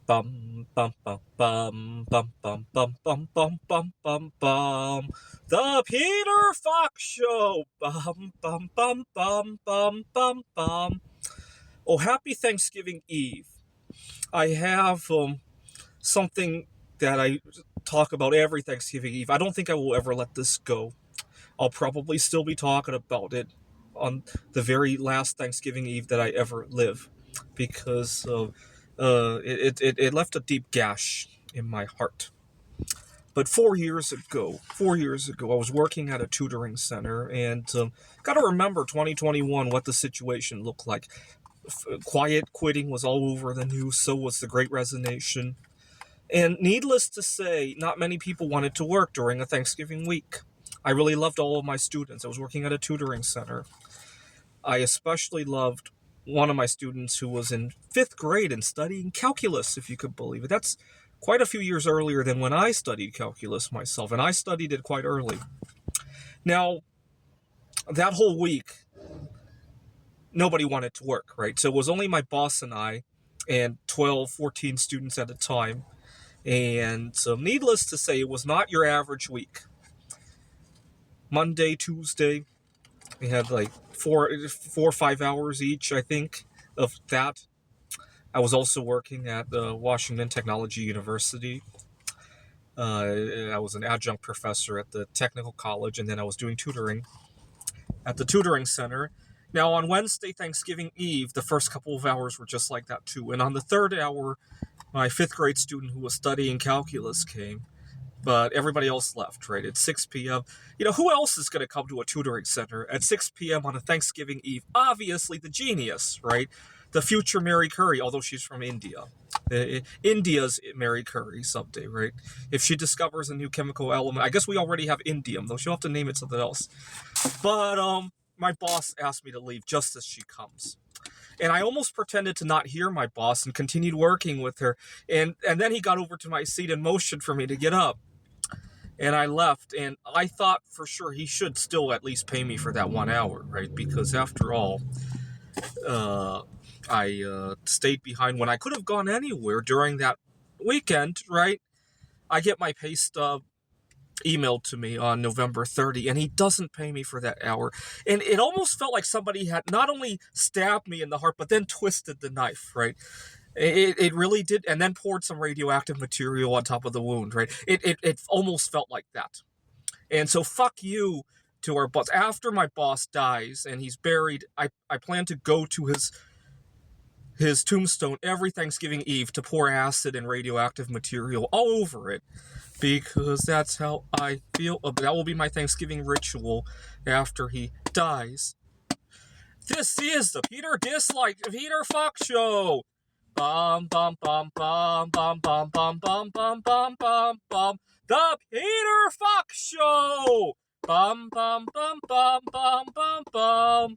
Bum bum bum bum bum bum bum bum bum bum bum bum. The Peter Fox Show. Bum bum bum bum bum bum bum. Oh, happy Thanksgiving Eve. I have something that I talk about every Thanksgiving Eve. I don't think I will ever let this go. I'll probably still be talking about it on the very last Thanksgiving Eve that I ever live, because it left a deep gash in my heart. But 4 years ago, I was working at a tutoring center, and got to remember 2021, what the situation looked like. Quiet quitting was all over the news, so was the Great Resignation. And needless to say, not many people wanted to work during a Thanksgiving week. I really loved all of my students. I was working at a tutoring center. I especially loved one of my students who was in fifth grade and studying calculus, if you could believe it. That's quite a few years earlier than when I studied calculus myself, and I studied it quite early. Now, that whole week, nobody wanted to work, right? So it was only my boss and I, and 12, 14 students at a time. And so, needless to say, it was not your average week. Monday, Tuesday, we had like 4 or 5 hours each, I think, of that. I was also working at the Washington Technology University. I was an adjunct professor at the technical college, and then I was doing tutoring at the tutoring center. Now, on Wednesday, Thanksgiving Eve, the first couple of hours were just like that too. And on the third hour, my fifth grade student who was studying calculus came, but everybody else left, right? At 6 p.m. You know, who else is going to come to a tutoring center at 6 p.m. on a Thanksgiving Eve? Obviously, the genius, right? The future Mary Curry, although she's from India. India's Mary Curry someday, right? If she discovers a new chemical element, I guess we already have indium, though she'll have to name it something else. But my boss asked me to leave just as she comes. And I almost pretended to not hear my boss and continued working with her. And then he got over to my seat and motioned for me to get up. And I left, and I thought for sure he should still at least pay me for that 1 hour, right? Because after all, I stayed behind when I could have gone anywhere during that weekend, right? I get my pay stub emailed to me on November 30, and he doesn't pay me for that hour. And it almost felt like somebody had not only stabbed me in the heart, but then twisted the knife, right? It really did, and then poured some radioactive material on top of the wound, right? It almost felt like that. And so, fuck you to our boss. After my boss dies and he's buried, I plan to go to his tombstone every Thanksgiving Eve to pour acid and radioactive material all over it, because that's how I feel. That will be my Thanksgiving ritual after he dies. This is the Peter Fox Show. Bum bum bum bum bum bum bum bum bum bum bum bum. The Peter Fox Show. Bum bum bum bum bum bum bum.